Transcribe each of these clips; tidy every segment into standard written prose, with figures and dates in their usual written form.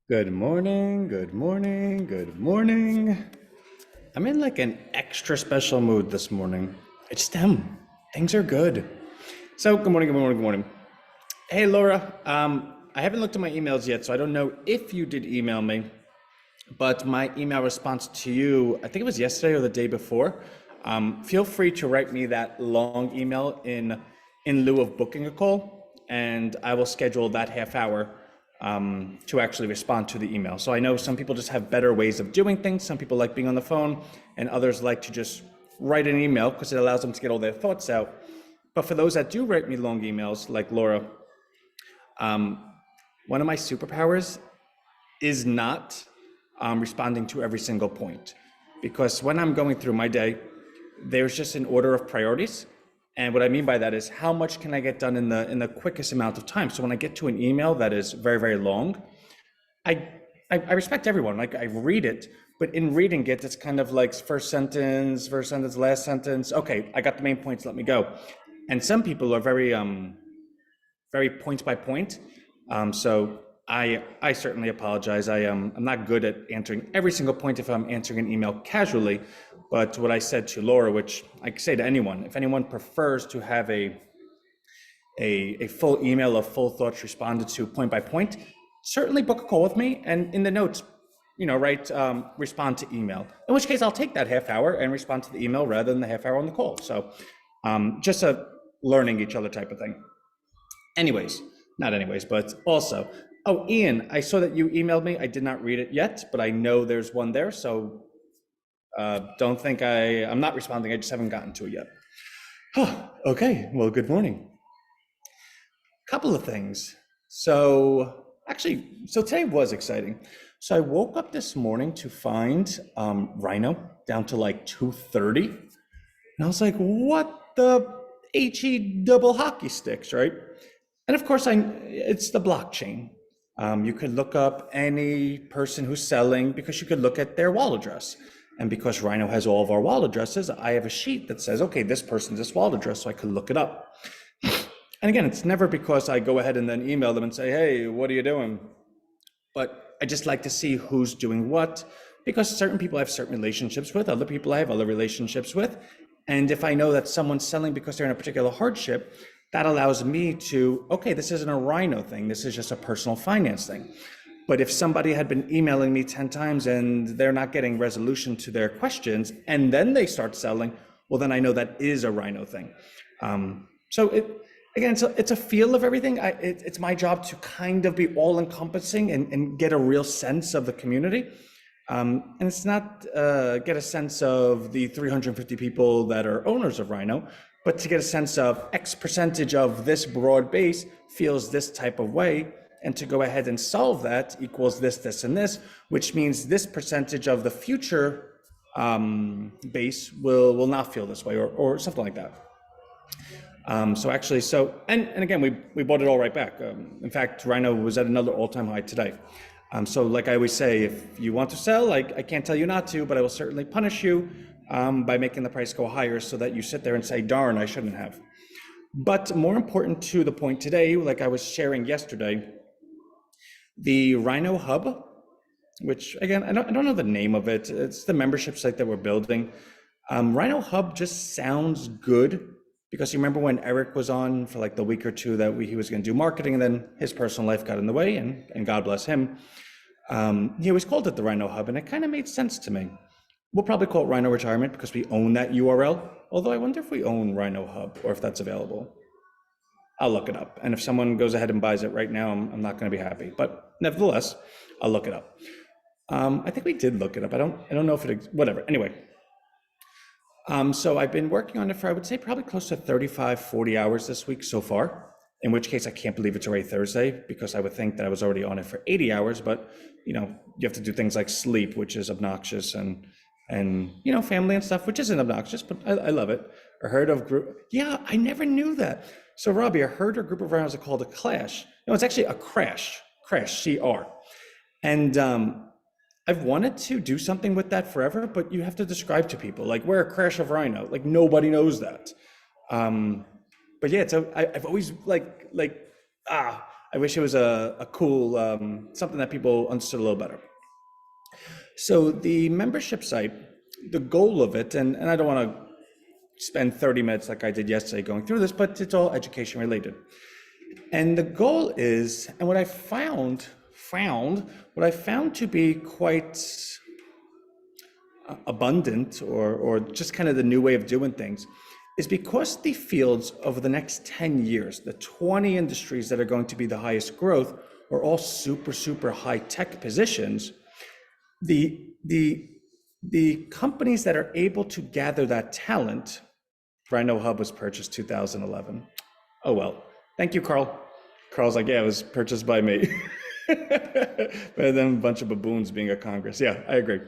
Good morning, good morning, good morning. I'm in like an extra special mood this morning. It's them. Things are good. So, good morning, good morning, good morning. Hey, Laura. I haven't looked at my emails yet, so I don't know if you did email me, but my email response to you, I think it was yesterday or the day before. Feel free to write me that long email in lieu of booking a call, and I will schedule that half hour to actually respond to the email. So I know some people just have better ways of doing things. Some people like being on the phone, and others like to just write an email because it allows them to get all their thoughts out. But for those that do write me long emails, like Laura, one of my superpowers is not responding to every single point. Because when I'm going through my day, there's just an order of priorities. And what I mean by that is how much can I get done in the quickest amount of time? So when I get to an email that is very, very long, I I respect everyone. Like I read it, but in reading it, it's kind of like first sentence, last sentence. Okay, I got the main points, let me go. And some people are very point by point. So I certainly apologize. I'm not good at answering every single point if I'm answering an email casually. But what I said to Laura, which I say to anyone, if anyone prefers to have a full email of full thoughts responded to point by point, certainly book a call with me and in the notes, write respond to email. In which case I'll take that half hour and respond to the email rather than the half hour on the call. So just a learning each other type of thing. Anyways, not anyways, but also, oh, Ian, I saw that you emailed me. I did not read it yet, but I know there's one there. So don't think I'm not responding. I just haven't gotten to it yet. Okay, well, good morning. Couple of things. So today was exciting. So I woke up this morning to find RHINO down to like 230. And I was like, what the HE double hockey sticks, right? And of course, it's the blockchain. You could look up any person who's selling because you could look at their wallet address. And because RHINO has all of our wallet addresses, I have a sheet that says, okay, this person's this wallet address, so I could look it up. And again, it's never because I go ahead and then email them and say, hey, what are you doing? But I just like to see who's doing what, because certain people I have certain relationships with, other people I have other relationships with. And if I know that someone's selling because they're in a particular hardship, that allows me to, okay, this isn't a RHINO thing, this is just a personal finance thing. But if somebody had been emailing me 10 times and they're not getting resolution to their questions, and then they start selling, well, then I know that is a RHINO thing. So again, it's a feel of everything. It's my job to kind of be all encompassing and get a real sense of the community. And it's not get a sense of the 350 people that are owners of RHINO, but to get a sense of X percentage of this broad base feels this type of way. And to go ahead and solve that equals this, this, and this, which means this percentage of the future base will not feel this way or something like that. And again, we bought it all right back. In fact, RHINO was at another all-time high today. So like I always say, if you want to sell, I can't tell you not to, but I will certainly punish you by making the price go higher so that you sit there and say, darn, I shouldn't have. But more important to the point today, like I was sharing yesterday, the RHINO Hub, which again, I don't know the name of it. It's the membership site that we're building. RHINO Hub just sounds good because you remember when Eric was on for like the week or two that he was going to do marketing, and then his personal life got in the way, and God bless him. He always called it the RHINO Hub, and it kind of made sense to me. We'll probably call it RHINO Retirement because we own that URL. Although I wonder if we own RHINO Hub or if that's available. I'll look it up. And if someone goes ahead and buys it right now, I'm not going to be happy. But nevertheless, I'll look it up. I think we did look it up. I don't know if whatever. Anyway. So I've been working on it for, I would say, probably close to 35, 40 hours this week so far, in which case I can't believe it's already Thursday because I would think that I was already on it for 80 hours, but you have to do things like sleep, which is obnoxious, and family and stuff, which isn't obnoxious, but I love it. A herd of group. Yeah, I never knew that. So Robbie, a herd or group of rhinos are called a clash. No, it's actually a crash, CR. And I've wanted to do something with that forever, but you have to describe to people, like, we're a crash of RHINO. Like, nobody knows that. But yeah, I've always I've I wish it was a cool, something that people understood a little better. So the membership site, the goal of it, and I don't want to spend 30 minutes like I did yesterday going through this, but it's all education related. And the goal is, and what I found to be quite abundant, or just kind of the new way of doing things, is because the fields over the next 10 years, the 20 industries that are going to be the highest growth, are all super, super high tech positions. The companies that are able to gather that talent, RHINO Hub was purchased 2011. Oh, well, thank you, Carl. Carl's like, yeah, it was purchased by me. Rather than a bunch of baboons being at Congress. Yeah, I agree.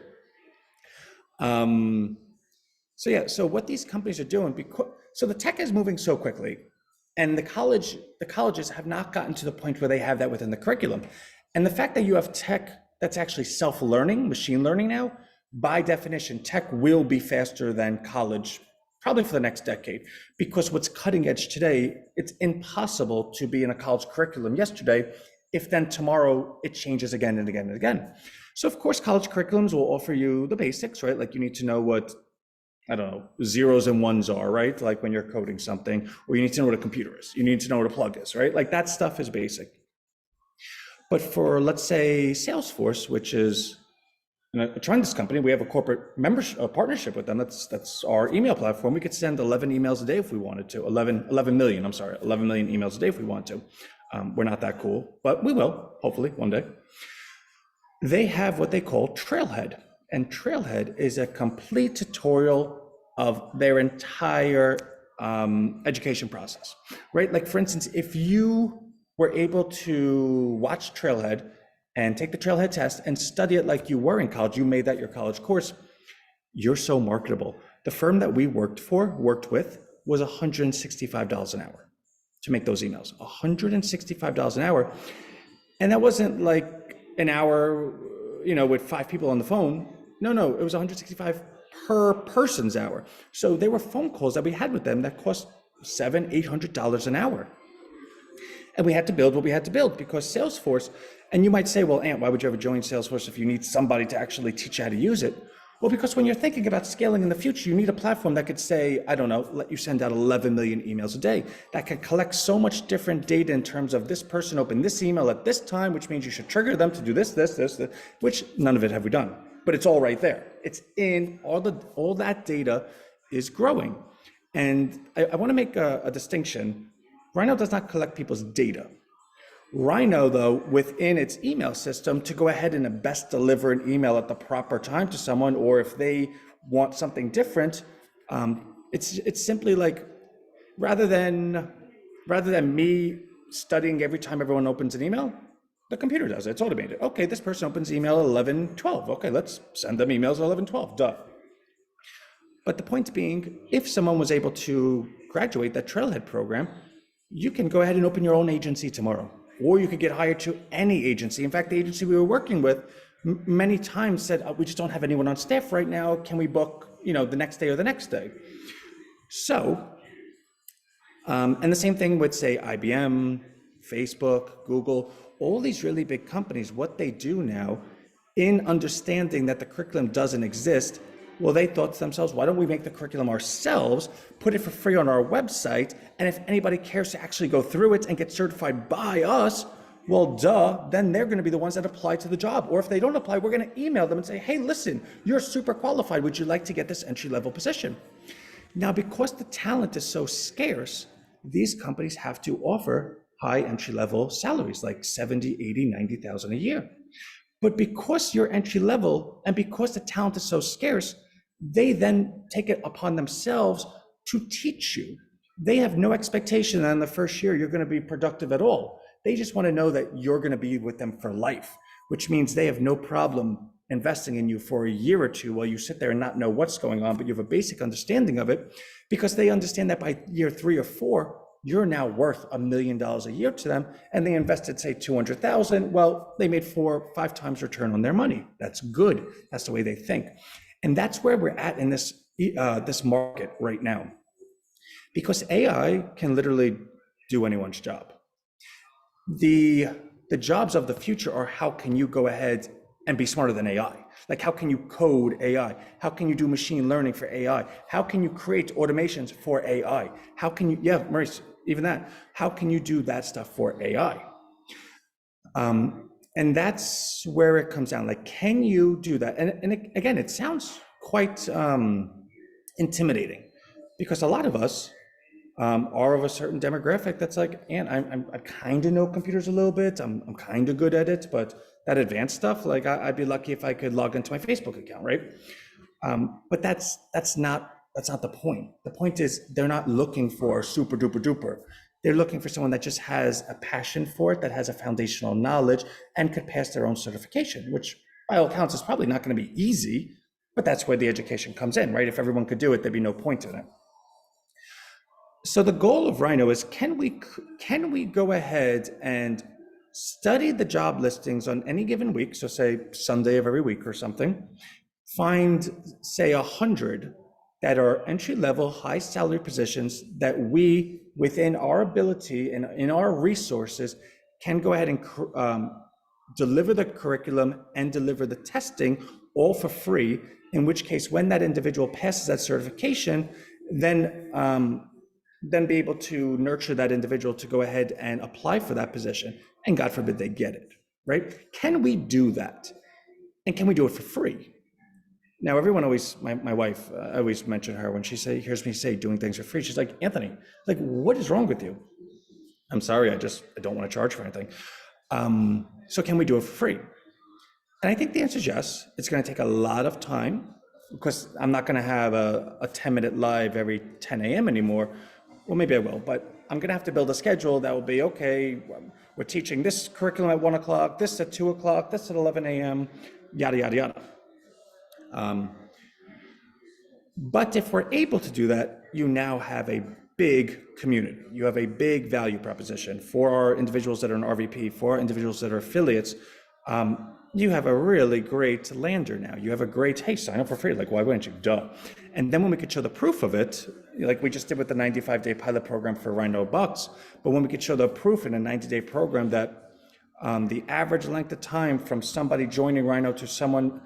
So what these companies are doing, so the tech is moving so quickly, and the colleges have not gotten to the point where they have that within the curriculum. And the fact that you have tech that's actually self-learning, machine learning now, by definition, tech will be faster than college, probably for the next decade, because what's cutting edge today, it's impossible to be in a college curriculum yesterday if then tomorrow it changes again and again and again. So of course, college curriculums will offer you the basics, right? Like you need to know what, I don't know, zeros and ones are, right? Like when you're coding something, or you need to know what a computer is. You need to know what a plug is, right? Like that stuff is basic. But for, let's say, Salesforce, which is a tremendous company, we have a corporate membership, partnership with them. That's our email platform. We could send 11 emails a day if we wanted to. 11 million emails a day if we want to. We're not that cool, but we will, hopefully, one day. They have what they call Trailhead. And Trailhead is a complete tutorial of their entire education process, right? Like for instance, if you were able to watch Trailhead and take the Trailhead test and study it like you were in college, you made that your college course, you're so marketable. The firm that we worked with was $165 an hour to make those emails, $165 an hour. And that wasn't like an hour, with 5 people on the phone. No, it was 165 per person's hour. So there were phone calls that we had with them that cost $700-800 an hour. And we had to build what we had to build because Salesforce, and you might say, well, Ant, why would you ever join Salesforce if you need somebody to actually teach you how to use it? Well, because when you're thinking about scaling in the future, you need a platform that could say, I don't know, let you send out 11 million emails a day. That can collect so much different data in terms of this person opened this email at this time, which means you should trigger them to do this, which none of it have we done. But it's all right there. It's in all that data is growing. And I want to make a distinction. RHINO does not collect people's data. RHINO, though, within its email system, to go ahead and best deliver an email at the proper time to someone, or if they want something different, it's simply like, rather than me studying every time everyone opens an email, the computer does it. It's automated. Okay, this person opens email at 11:12. Okay, let's send them emails at 11:12. Duh. But the point being, if someone was able to graduate that Trailhead program, you can go ahead and open your own agency tomorrow, or you could get hired to any agency. In fact, the agency we were working with many times said, we just don't have anyone on staff right now. Can we book, the next day or the next day? So, and the same thing with, say, IBM, Facebook, Google, all these really big companies, what they do now, in understanding that the curriculum doesn't exist, well, they thought to themselves, why don't we make the curriculum ourselves, put it for free on our website, and if anybody cares to actually go through it and get certified by us, well, then they're going to be the ones that apply to the job. Or if they don't apply, we're going to email them and say, hey, listen, you're super qualified. Would you like to get this entry-level position? Now, because the talent is so scarce, these companies have to offer high entry-level salaries, like 70, 80, 90,000 a year. But because you're entry level and because the talent is so scarce, they then take it upon themselves to teach you. They have no expectation that in the first year you're going to be productive at all. They just want to know that you're going to be with them for life, which means they have no problem investing in you for a year or two while you sit there and not know what's going on, but you have a basic understanding of it, because they understand that by year 3 or 4, you're now worth $1 million a year to them, and they invested, say, 200,000. Well, they made 4 or 5 times return on their money. That's good. That's the way they think. And that's where we're at in this market right now, because AI can literally do anyone's job. the the jobs of the future are how can you go ahead and be smarter than AI? Like how can you code AI? How can you do machine learning for AI? How can you create automations for AI? How can you, yeah, Maurice, even that, how can you do that stuff for AI? And that's where it comes down. Like, can you do that? And again, it sounds quite intimidating because a lot of us are of a certain demographic that's like, and I kind of know computers a little bit. I'm kind of good at it, but that advanced stuff, like I'd be lucky if I could log into my Facebook account, right? But that's not the point. The point is they're not looking for super duper duper. They're looking for someone that just has a passion for it, that has a foundational knowledge, and could pass their own certification, which by all accounts is probably not going to be easy, but that's where the education comes in, right? If everyone could do it, there'd be no point in it. So the goal of RHINO is can we go ahead and study the job listings on any given week, so say Sunday of every week or something, find say 100 that are entry level, high salary positions that we, within our ability and in our resources, can go ahead and deliver the curriculum and deliver the testing all for free. In which case, when that individual passes that certification, then be able to nurture that individual to go ahead and apply for that position, and God forbid they get it, right? Can we do that? And can we do it for free? Now, everyone always, my wife, I always mention her when she hears me say doing things for free. She's like, Anthony, like, what is wrong with you? I'm sorry, I don't want to charge for anything. So can we do it for free? And I think the answer is yes. It's going to take a lot of time because I'm not going to have a 10-minute live every 10 a.m. anymore. Well, maybe I will, but I'm going to have to build a schedule that will be, okay, we're teaching this curriculum at 1 o'clock, this at 2 o'clock, this at 11 a.m., yada, yada, yada. But if we're able to do that, you now have a big community. You have a big value proposition for our individuals that are an RVP, for our individuals that are affiliates. You have a really great lander now. You have a great, hey, sign up for free. Like, why wouldn't you? Duh. And then when we could show the proof of it, like we just did with the 95-day pilot program for RHINO Bucks, but when we could show the proof in a 90-day program that the average length of time from somebody joining RHINO to someone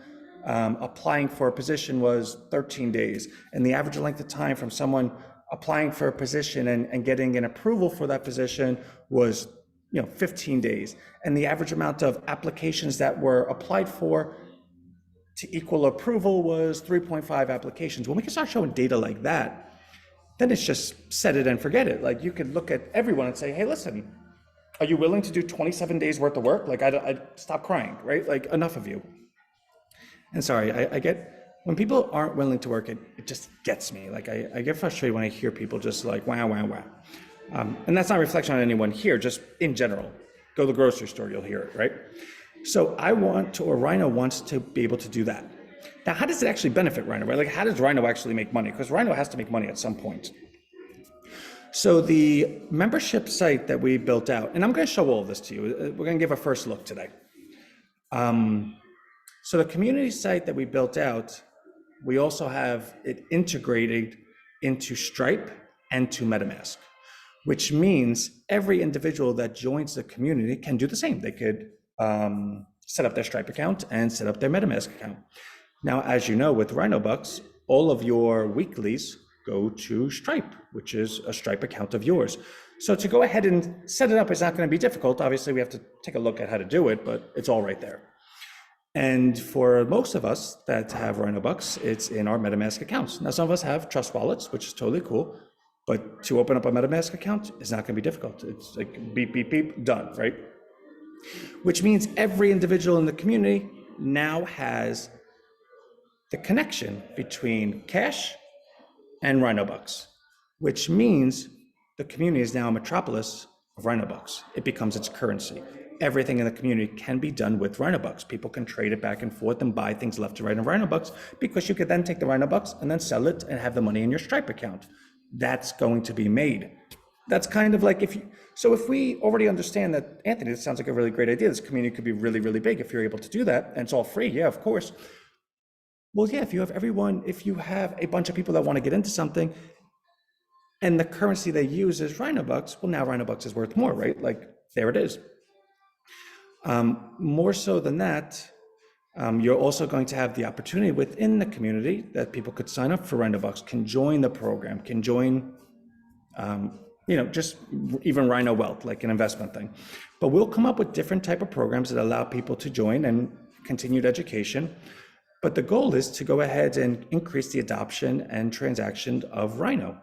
applying for a position was 13 days. And the average length of time from someone applying for a position and getting an approval for that position was 15 days. And the average amount of applications that were applied for to equal approval was 3.5 applications. When we can start showing data like that, then it's just set it and forget it. Like you could look at everyone and say, hey, listen, are you willing to do 27 days worth of work? Like I stop crying, right? Like enough of you. And sorry, I get, when people aren't willing to work, it just gets me. Like I get frustrated when I hear people just like, wow, wow, wow. And that's not a reflection on anyone here, just in general. Go to the grocery store, you'll hear it, right? So RHINO wants to be able to do that. Now, how does it actually benefit RHINO, right? Like, how does RHINO actually make money? Because RHINO has to make money at some point. So the membership site that we built out, and I'm going to show all of this to you. We're going to give a first look today. So the community site that we built out, we also have it integrated into Stripe and to MetaMask, which means every individual that joins the community can do the same. They could set up their Stripe account and set up their MetaMask account. Now, as you know, with RHINO Bucks, all of your weeklies go to Stripe, which is a Stripe account of yours. So to go ahead and set it up is not going to be difficult. Obviously, we have to take a look at how to do it, but it's all right there. And for most of us that have RHINO Bucks, it's in our MetaMask accounts. Now, some of us have trust wallets, which is totally cool, but to open up a MetaMask account is not going to be difficult. It's like beep, beep, beep, done, right? Which means every individual in the community now has the connection between cash and RHINO Bucks, which means the community is now a metropolis of RHINO Bucks. It becomes its currency. Everything in the community can be done with RHINO Bucks. People can trade it back and forth and buy things left to right in RHINO Bucks because you could then take the RHINO Bucks and then sell it and have the money in your Stripe account. That's going to be made. That's kind of like if we already understand that, Anthony, this sounds like a really great idea. This community could be really, really big if you're able to do that, and it's all free. Yeah, of course. Well, yeah, if you have a bunch of people that want to get into something and the currency they use is RHINO Bucks, well, now RHINO Bucks is worth more, right? Like there it is. More so than that, you're also going to have the opportunity within the community that people could sign up for RHINO Bucks, can join the program, can join, just even RHINO Wealth, like an investment thing. But we'll come up with different type of programs that allow people to join and continued education. But the goal is to go ahead and increase the adoption and transaction of RHINO.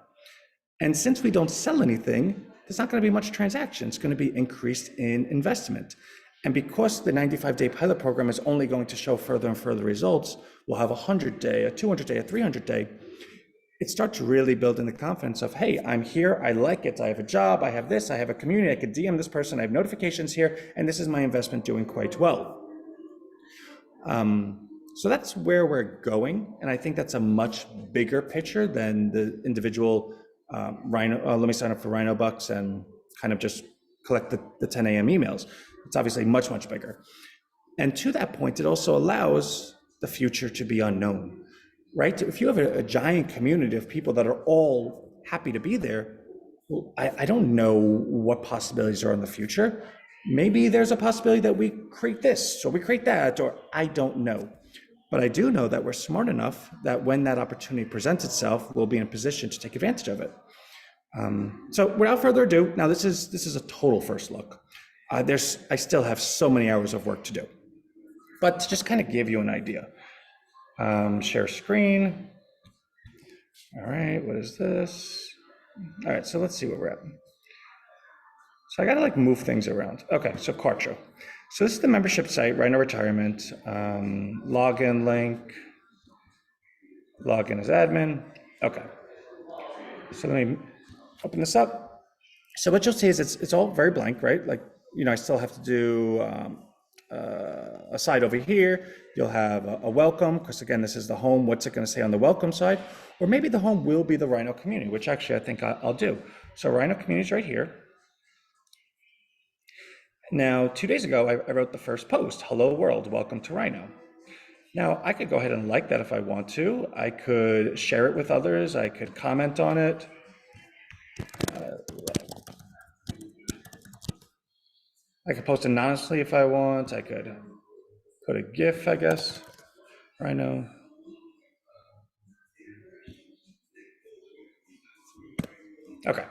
And since we don't sell anything, there's not going to be much transaction. It's going to be increased in investment. And because the 95-day pilot program is only going to show further and further results, we'll have a 100-day, a 200-day, a 300-day. It starts really building the confidence of, hey, I'm here, I like it, I have a job, I have this, I have a community, I could DM this person, I have notifications here, and this is my investment doing quite well. So that's where we're going, and I think that's a much bigger picture than the individual RHINO, let me sign up for RHINO Bucks and kind of just collect the 10 a.m. emails. It's obviously much, much bigger. And to that point, it also allows the future to be unknown, right? If you have a giant community of people that are all happy to be there, well, I don't know what possibilities are in the future. Maybe there's a possibility that we create this, or we create that, or I don't know. But I do know that we're smart enough that when that opportunity presents itself, we'll be in a position to take advantage of it. So without further ado, now this is a total first look. I still have so many hours of work to do, but to just kind of give you an idea. Share screen. All right, what is this? All right, so let's see where we're at. So I gotta like move things around. Okay, so Kartra. So this is the membership site, RHINO Retirement. Login link. Login as admin. Okay. So let me open this up. So what you'll see is it's all very blank, right? Like, I still have to do a side over here. You'll have a welcome, because again, this is the home. What's it going to say on the welcome side? Or maybe the home will be the RHINO community, which actually I think I'll do. So RHINO community is right here. Now, 2 days ago, I wrote the first post, hello world, welcome to RHINO. Now, I could go ahead and like that if I want to. I could share it with others. I could comment on it. I could post anonymously if I want. I could put a GIF, I guess. RHINO. Okay.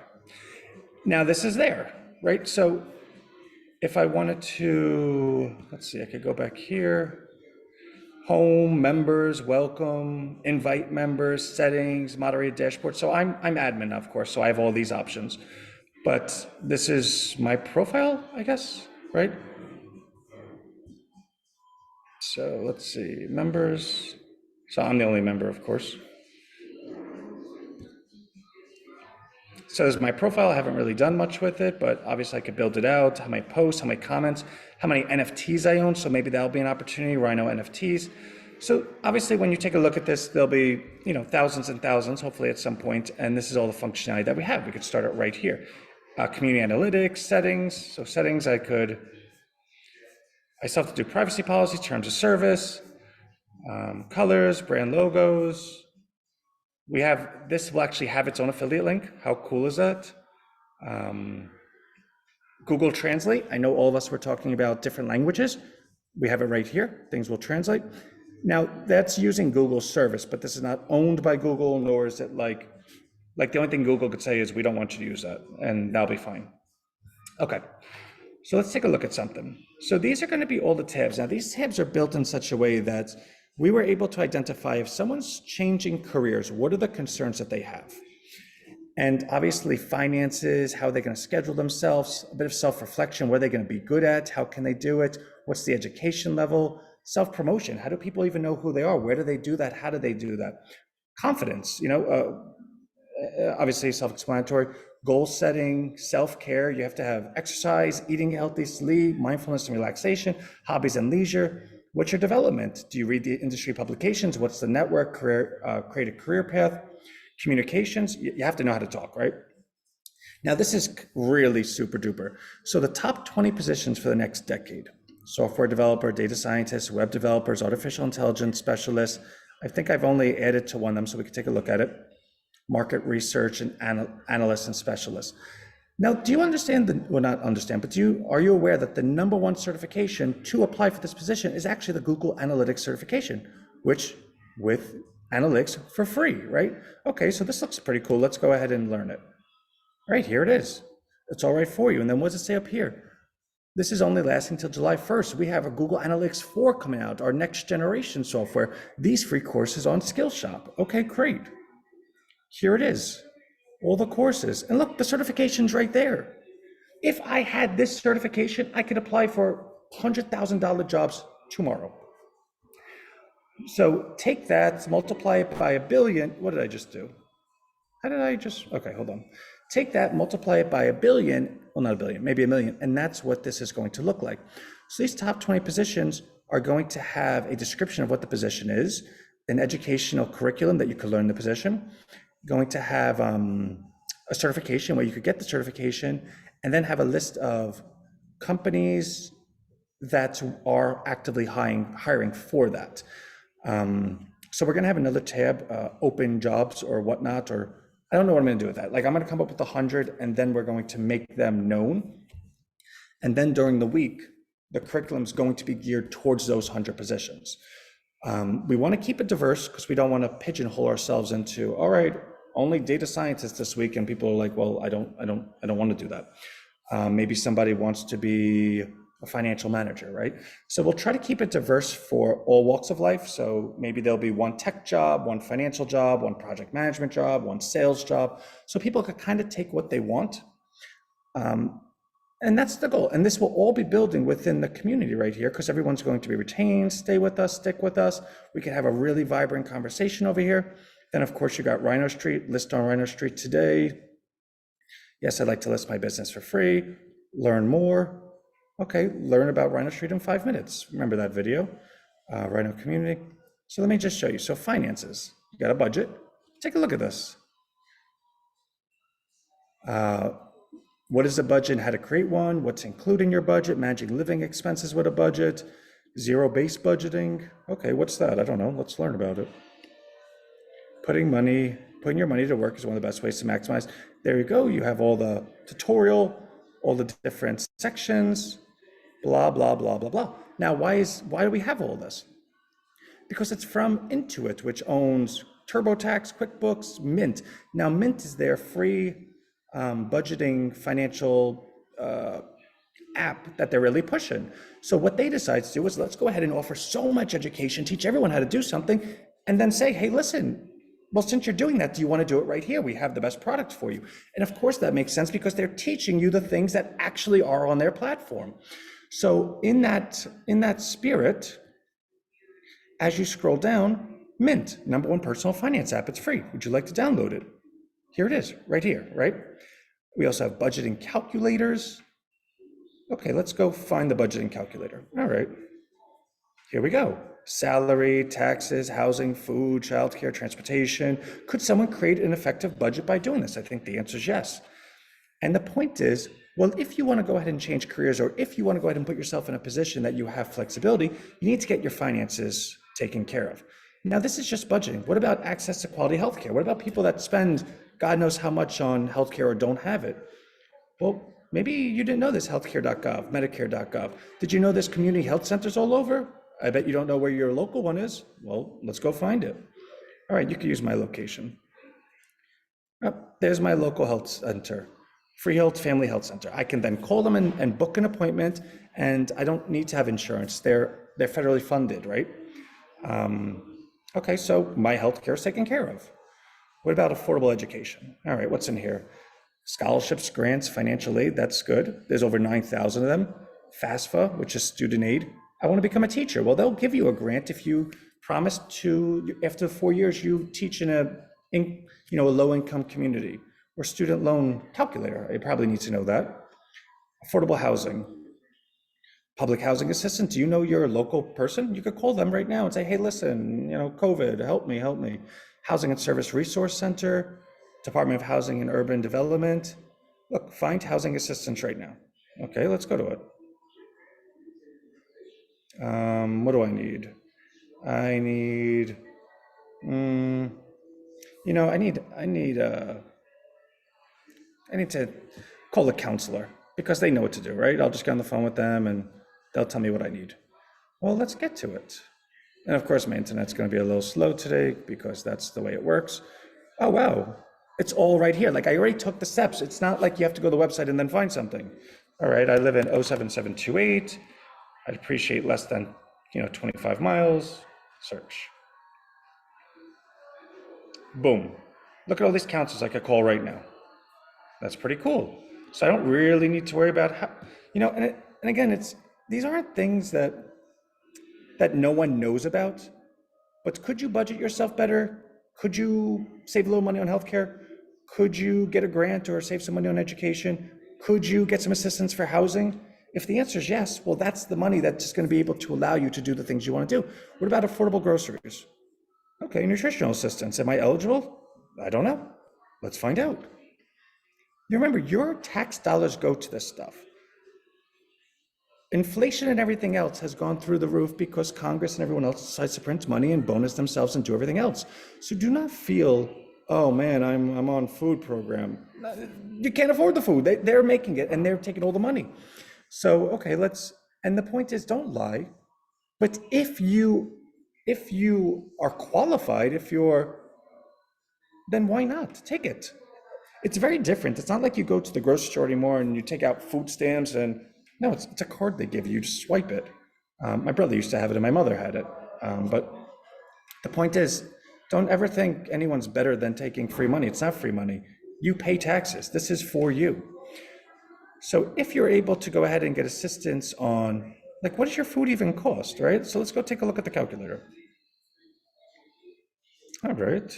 Now this is there, right? So if I wanted to, let's see, I could go back here. Home, members, welcome, invite members, settings, moderate dashboard. So I'm admin, of course, so I have all these options. But this is my profile, I guess, right? So let's see, members. So I'm the only member, of course. So as my profile, I haven't really done much with it, but obviously I could build it out, how many posts, how many comments, how many NFTs I own. So maybe that'll be an opportunity, RHINO NFTs. So obviously when you take a look at this, there'll be, thousands and thousands, hopefully at some point, and this is all the functionality that we have. We could start it right here. Community analytics, settings. So settings, I still have to do privacy policy, terms of service, colors, brand logos. This will actually have its own affiliate link. How cool is that? Google Translate. I know all of us were talking about different languages. We have it right here. Things will translate. Now that's using Google's service, but this is not owned by Google, nor is it like the only thing Google could say is we don't want you to use that, and that'll be fine. Okay. So let's take a look at something. So these are going to be all the tabs. Now these tabs are built in such a way that we were able to identify if someone's changing careers, what are the concerns that they have? And obviously finances, how are they going to schedule themselves, a bit of self-reflection, what are they going to be good at, how can they do it, what's the education level, self-promotion, how do people even know who they are, where do they do that, how do they do that? Confidence, obviously self-explanatory, goal setting, self-care, you have to have exercise, eating healthy, sleep, mindfulness and relaxation, hobbies and leisure. What's your development? Do you read the industry publications? What's the network, create a career path? Communications, you have to know how to talk, right? Now this is really super duper. So the top 20 positions for the next decade, software developer, data scientists, web developers, artificial intelligence specialists. I think I've only added to one of them so we can take a look at it. Market research and analysts and specialists. Now, do you understand the, well, not understand, but are you aware that the number one certification to apply for this position is actually the Google Analytics certification, which with analytics for free, right? Okay, so this looks pretty cool. Let's go ahead and learn it. Right, here it is. It's all right for you. And then what does it say up here? This is only lasting till July 1st. We have a Google Analytics 4 coming out, our next generation software. These free courses on Skillshop. Okay, great. Here it is. All the courses. And look, the certification's right there. If I had this certification, I could apply for $100,000 jobs tomorrow. So take that, multiply it by a billion. What did I just do? How did I just, okay, hold on. Take that, multiply it by a billion, well, not a billion, maybe a million, and that's what this is going to look like. So these top 20 positions are going to have a description of what the position is, an educational curriculum that you could learn the position, going to have a certification where you could get the certification, and then have a list of companies that are actively hiring for that. So we're going to have another tab, open jobs or whatnot, or I don't know what I'm going to do with that. Like I'm going to come up with 100 and then we're going to make them known. And then during the week, the curriculum is going to be geared towards those 100 positions. We want to keep it diverse because we don't want to pigeonhole ourselves into, all right, only data scientists this week. And people are like, well, I don't want to do that. Maybe somebody wants to be a financial manager, right? So we'll try to keep it diverse for all walks of life. So maybe there'll be one tech job, one financial job, one project management job, one sales job. So people can kind of take what they want. And that's the goal. And this will all be building within the community right here because everyone's going to be retained, stay with us, stick with us. We can have a really vibrant conversation over here. Then of course you got RHINO Street, list on RHINO Street today. Yes, I'd like to list my business for free, learn more. Okay, learn about RHINO Street in 5 minutes. Remember that video, RHINO community. So let me just show you. So finances, you got a budget. Take a look at this. What is a budget and how to create one? What's included in your budget? Managing living expenses with a budget. Zero-based budgeting. Okay, what's that? I don't know. Let's learn about it. Putting your money to work is one of the best ways to maximize. There you go. You have all the tutorial, all the different sections, blah, blah, blah, blah, blah. Now, why do we have all this? Because it's from Intuit, which owns TurboTax, QuickBooks, Mint. Now, Mint is their free budgeting financial app that they're really pushing. So what they decide to do is let's go ahead and offer so much education, teach everyone how to do something, and then say, hey, listen, well, since you're doing that, do you want to do it right here? We have the best product for you. And of course that makes sense because they're teaching you the things that actually are on their platform. So in that spirit, as you scroll down, Mint, #1 personal finance app, it's free. Would you like to download it? Here it is, right here, right? We also have budgeting calculators. Okay, let's go find the budgeting calculator. All right, here we go. Salary, taxes, housing, food, childcare, transportation. Could someone create an effective budget by doing this? I think the answer is yes. And the point is, well, if you want to go ahead and change careers, or if you want to go ahead and put yourself in a position that you have flexibility, you need to get your finances taken care of. Now, this is just budgeting. What about access to quality healthcare? What about people that spend God knows how much on healthcare or don't have it? Well, maybe you didn't know this, healthcare.gov, medicare.gov. Did you know there's community health centers all over? I bet you don't know where your local one is. Well, let's go find it. All right, you can use my location. Oh, there's my local health center, Freehold Family Health Center. I can then call them and book an appointment, and I don't need to have insurance. They're federally funded, right? Okay, so my healthcare is taken care of. What about affordable education? All right, what's in here? Scholarships, grants, financial aid, that's good. There's over 9,000 of them. FAFSA, which is student aid. I want to become a teacher. Well, they'll give you a grant if you promise to, after 4 years, you teach in a low-income community. Or student loan calculator, I probably need to know that. Affordable housing. Public housing assistance, do you know your local person? You could call them right now and say, hey, listen, COVID, help me. Housing and Service Resource Center, Department of Housing and Urban Development. Look, find housing assistance right now. Okay, let's go to it. What do I need? I need, I need to call a counselor because they know what to do, right? I'll just get on the phone with them and they'll tell me what I need. Well, let's get to it. And of course, my internet's going to be a little slow today because that's the way it works. Oh, wow. It's all right here. Like I already took the steps. It's not like you have to go to the website and then find something. All right, I live in 07728. I'd appreciate less than, 25 miles. Search. Boom. Look at all these councils I could call right now. That's pretty cool. So I don't really need to worry about how, and again, these aren't things that no one knows about. But could you budget yourself better? Could you save a little money on healthcare? Could you get a grant or save some money on education? Could you get some assistance for housing? If the answer is yes, well, that's the money that's just going to be able to allow you to do the things you want to do. What about affordable groceries? Okay, nutritional assistance. Am I eligible? I don't know. Let's find out. You remember, your tax dollars go to this stuff. Inflation and everything else has gone through the roof because Congress and everyone else decides to print money and bonus themselves and do everything else. So do not feel, oh man, I'm on food program. You can't afford the food. They're making it and they're taking all the money. So, okay, and the point is, don't lie. But if you are qualified, then why not? Take it. It's very different. It's not like you go to the grocery store anymore and you take out food stamps and no, it's a card they give you. You just swipe it. My brother used to have it and my mother had it. But the point is, don't ever think anyone's better than taking free money. It's not free money. You pay taxes. This is for you. So if you're able to go ahead and get assistance on, like, what does your food even cost, right? So let's go take a look at the calculator. All right.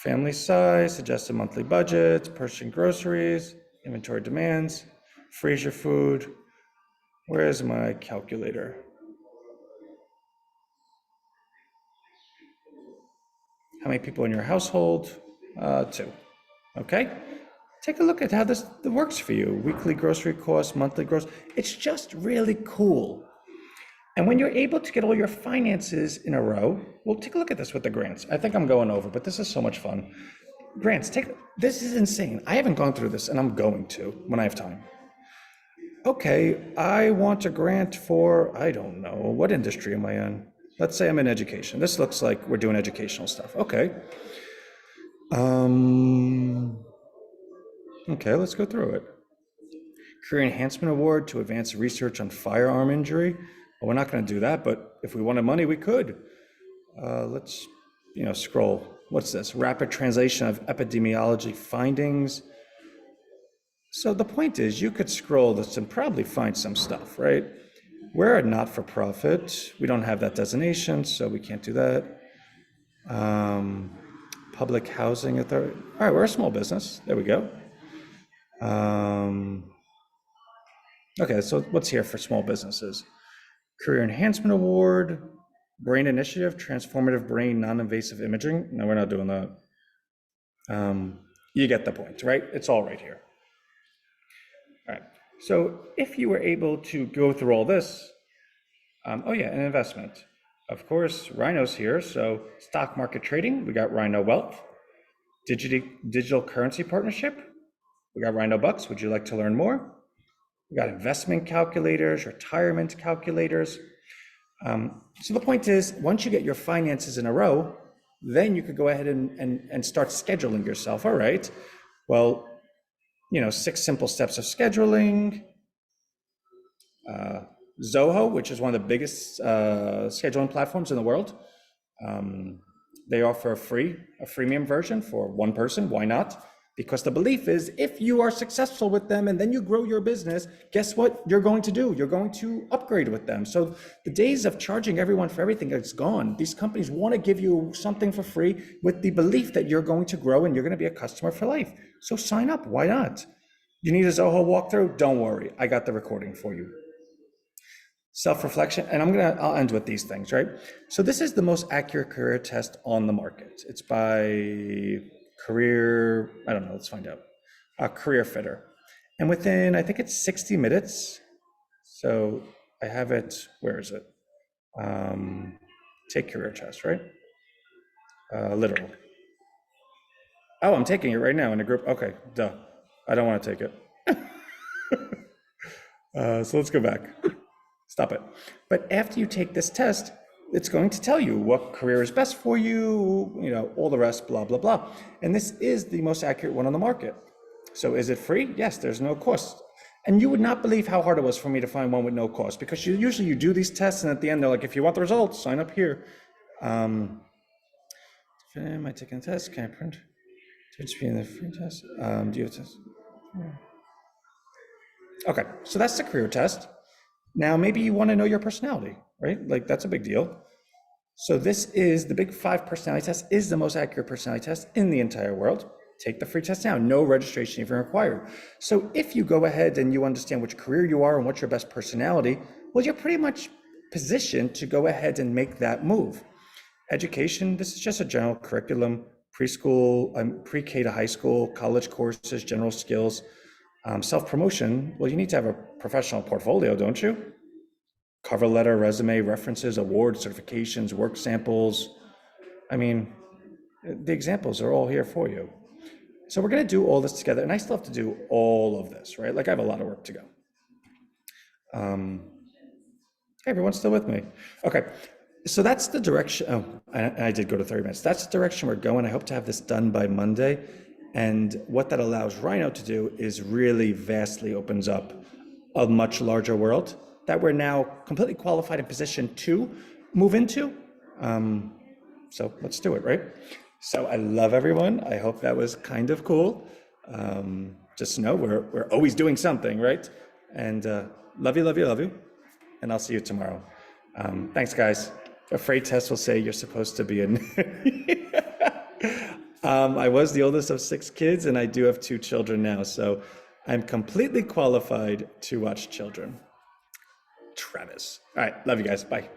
Family size, suggested monthly budget, purchasing groceries, inventory demands, freeze your food. Where is my calculator? How many people in your household? 2. Okay. Take a look at how this works for you. Weekly grocery costs, monthly grocery. It's just really cool. And when you're able to get all your finances in a row, well, take a look at this with the grants. I think I'm going over, but this is so much fun. Grants, this is insane. I haven't gone through this and I'm going to when I have time. Okay, I want a grant for, I don't know, what industry am I in? Let's say I'm in education. This looks like we're doing educational stuff. Okay. Okay, let's go through it. Career Enhancement Award to advance research on firearm injury. Well, we're not going to do that, but if we wanted money, we could. Let's, scroll. What's this? Rapid translation of epidemiology findings. So the point is, you could scroll this and probably find some stuff, right? We're a not-for-profit. We don't have that designation, so we can't do that. Public Housing Authority. All right, we're a small business. There we go. Okay, so what's here for small businesses? Career Enhancement Award, Brain Initiative, Transformative Brain Non-Invasive Imaging. No, we're not doing that. You get the point, right? It's all right here. All right, so if you were able to go through all this, oh yeah, an investment. Of course, RHINO's here, so stock market trading, we got RHINO Wealth. Digital currency partnership, we got RHINO Bucks. Would you like to learn more? We got investment calculators, retirement calculators. So the point is, once you get your finances in a row, then you could go ahead and start scheduling yourself. All right, well, 6 simple steps of scheduling. Zoho, which is one of the biggest scheduling platforms in the world. They offer a freemium version for one person. Why not? Because the belief is, if you are successful with them and then you grow your business, guess what you're going to do? You're going to upgrade with them. So the days of charging everyone for everything is gone. These companies want to give you something for free with the belief that you're going to grow and you're going to be a customer for life. So sign up. Why not? You need a Zoho walkthrough? Don't worry. I got the recording for you. Self-reflection, and I'll end with these things, right? So this is the most accurate career test on the market. It's by Career, I don't know, let's find out. Career Fitter. And within, I think it's 60 minutes. So I have it, where is it? Take career test, right? Literal. Oh, I'm taking it right now in a group. Okay, duh. I don't want to take it. So let's go back. Stop it. But after you take this test, it's going to tell you what career is best for you, all the rest, blah, blah, blah. And this is the most accurate one on the market. So is it free? Yes, there's no cost. And you would not believe how hard it was for me to find one with no cost, because usually you do these tests and at the end they're like, if you want the results, sign up here. Am I taking a test? Can I print? To be in the free test. Do you have a test? Okay, so that's the career test. Now, maybe you want to know your personality, right? Like, that's a big deal. So this is the Big 5 personality test, is the most accurate personality test in the entire world. Take the free test now, no registration even required. So if you go ahead and you understand which career you are and what's your best personality, well, you're pretty much positioned to go ahead and make that move. Education, this is just a general curriculum, preschool, pre-K to high school, college courses, general skills. Self-promotion, well, you need to have a professional portfolio, don't you? Cover letter, resume, references, awards, certifications, work samples. I mean, the examples are all here for you. So we're going to do all this together, and I still have to do all of this, right? Like, I have a lot of work to go. Hey, everyone's still with me? Okay, so that's the direction. Oh, I did go to 30 minutes. That's the direction we're going. I hope to have this done by Monday. And what that allows RHINO to do is really vastly opens up a much larger world that we're now completely qualified and positioned to move into. So let's do it, right? So I love everyone. I hope that was kind of cool. Just know we're always doing something, right? And love you, love you, love you. And I'll see you tomorrow. Thanks, guys. A freight test will say you're supposed to be in. I was the oldest of 6 kids, and I do have 2 children now, so I'm completely qualified to watch children. Travis. All right, love you guys. Bye.